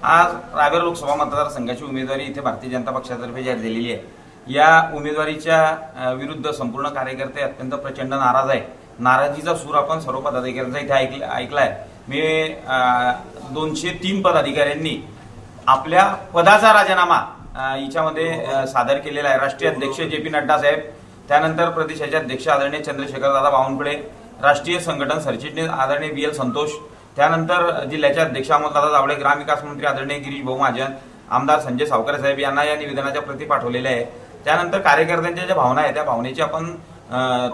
आज रावेर लोकसभा मतदारसंघाची उमेदवारी इथे भारतीय जनता पक्षातर्फे जाहीर झालेली आहे। या उमेदवारीच्या विरुद्ध संपूर्ण कार्यकर्ते अत्यंत प्रचंड नाराज आहे। नाराजीचा सूर आपण सर्व पदाधिकाऱ्यांचा इथे ऐकलाय। मी 203 पदाधिकाऱ्यांनी आपल्या पदाचा राजीनामा याच्यामध्ये सादर केलेला आहे। राष्ट्रीय अध्यक्ष जे.पी. नड्डा साहेब, त्यानंतर प्रदेशाचे अध्यक्ष आदरणीय चंद्रशेखर दादा बावनकुळे, राष्ट्रीय संघटन सरचिटणीस आदरणीय बी.एल. संतोष, त्यानंतर जिल्ह्याचे अध्यक्ष अमोलदादा जावळे, ग्रामविकास मंत्री आदरणीय गिरीश भाऊ महाजन, आमदार संजय सावकर साहेब यांना या निवेदनाच्या प्रती पाठवलेल्या आहे। त्यानंतर कार्यकर्त्यांच्या ज्या भावना आहेत त्या भावनेची आपण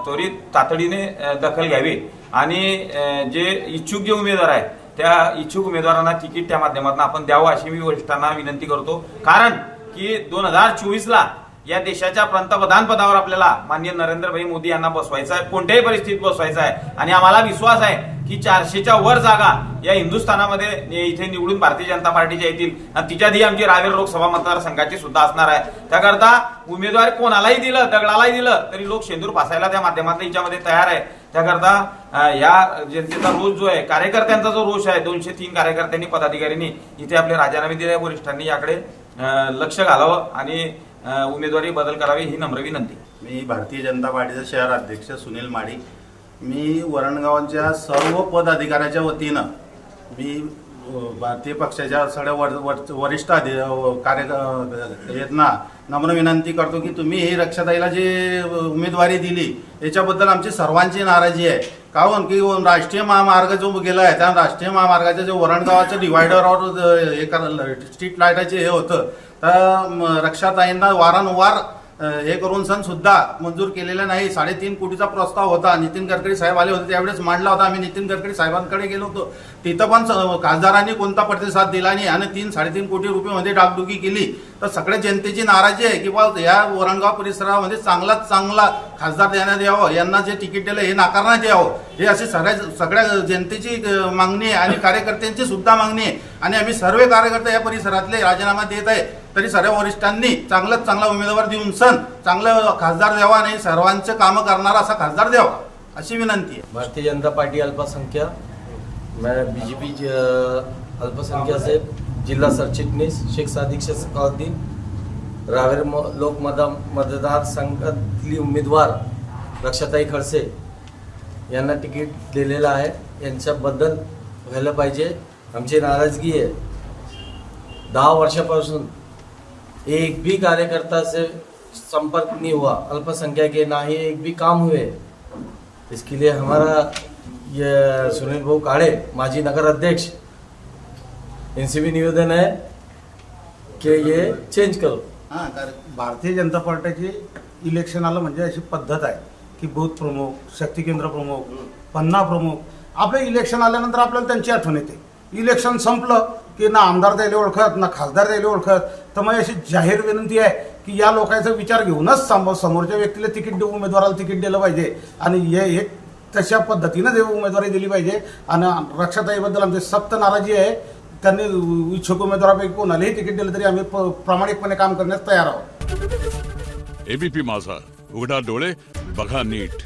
त्वरित तातडीने दखल घ्यावी आणि जे इच्छुक जे उमेदवार आहेत त्या इच्छुक उमेदवारांना तिकीट त्या माध्यमातून आपण द्यावं अशी मी वरिष्ठांना विनंती करतो। कारण की 2024ला या देशाच्या पंतप्रधान पदावर आपल्याला माननीय नरेंद्रभाई मोदी यांना बसवायचं आहे, कोणत्याही परिस्थितीत बसवायचं आहे आणि आम्हाला विश्वास आहे की 400च्या वर जागा या हिंदुस्थानामध्ये इथे निवडून भारतीय जनता पार्टीच्या येतील आणि तिच्यातही आमची रावेर लोकसभा मतदारसंघाची सुद्धा असणार आहे। त्याकरता उमेदवार कोणालाही दिलं, दगडालाही दिलं तरी लोक शेंदूर फासायला त्या माध्यमातून याच्यामध्ये तयार आहे। त्याकरता या जनतेचा रोष जो आहे, कार्यकर्त्यांचा जो रोष आहे, 203 कार्यकर्त्यांनी पदाधिकाऱ्यांनी इथे आपले राजीनामे दिले। वरिष्ठांनी याकडे लक्ष घालावं आणि उमेदवारी बदल करावी ही नम्र विनंती। मी भारतीय जनता पार्टीचा शहर अध्यक्ष सुनील माडी। मी वरणगावच्या सर्व पदाधिकाऱ्याच्या वतीनं मी भारतीय पक्षाच्या सगळ्या वरिष्ठ यांना नम्र विनंती करतो की तुम्ही ही रक्षाताईला जे उमेदवारी दिली याच्याबद्दल आमची सर्वांची नाराजी आहे। कारण की राष्ट्रीय महामार्ग जो गेला आहे त्या राष्ट्रीय महामार्गाच्या जे वरणगावाचं डिवायडर और स्ट्रीट लाईटाचे हे होतं तर रक्षाताईंना वारंवार हे करून सण सुद्धा मंजूर केलेला नाही। 3.5 कोटीचा प्रस्ताव होता, नितीन गडकरी साहेब आले होते त्यावेळेस मांडला होता। आम्ही नितीन गडकरी साहेबांकडे गेलो होतो, तिथं पण खासदारांनी कोणता प्रतिसाद दिला नाही आणि 3-3.5 कोटी रुपये डागडुगी केली। तर सगळ्या जनतेची नाराजी आहे की बा या वरणगाव परिसरामध्ये चांगलात चांगला खासदार देण्यात यावं, यांना जे तिकीट दिलं हे नाकारण्यात यावं, हे अशी सगळ्या जनतेची मागणी आहे आणि कार्यकर्त्यांची सुद्धा मागणी आहे। आणि आम्ही सर्व कार्यकर्ते या परिसरातले राजीनामा देत आहे, तरी सर्व वरिष्ठांनी चांगलाच चांगला उमेदवार देऊन चांगलं खासदार द्यावा आणि सर्वांचं कामं करणारा असा खासदार द्यावा अशी विनंती आहे। भारतीय जनता पार्टी अल्पसंख्यक, मैं बीजेपी अल्पसंख्यक से जिला सरचिटणीस शेख सादिक शेखाउद्दीन, रावेर लोक मतदार संघातली उमेदवार रक्षाताई खडसे यांना तिकीट दिलेलं आहे। यांच्याबद्दल व्हायला पाहिजे। आमची नाराजगी आहे। 10 वर्षापासून एक भी कार्यकर्ता से संपर्क नहीं हुआ, अल्पसंख्यक के ना ही एक भी काम हुए। इसके लिए हमारा ये सुनील भाऊ काळे, माजी नगर अध्यक्ष, इनसे भी निवेदन है कि ये चेंज करो। हाँ, भारतीय जनता पार्टीची इलेक्शन आलं म्हणजे अशी पद्धत आहे की बूथ प्रमुख, शक्ती केंद्र प्रमुख, पन्ना प्रमुख, आपलं इलेक्शन आल्यानंतर आपल्याला त्यांची आठवण येते। इलेक्शन संपलं की ना आमदार द्यायला ओळखत ना खासदार द्यायला ओळखत। तर मग अशी जाहीर विनंती आहे की या लोकांचा विचार घेऊनच समोरच्या व्यक्तीला तिकीट उमेदवाराला तिकीट दिलं पाहिजे आणि हे तशा पद्धतीनं उमेदवारी दिली पाहिजे। आणि रक्षाताईबद्दल आमची सक्त नाराजी आहे। त्यांनी इच्छुक उमेदवारापैकी कोणालाही तिकीट दिलं तरी आम्ही प्रामाणिकपणे काम करण्यास तयार आहोत। एबीपी माझा, उघडा डोळे बघा नीट।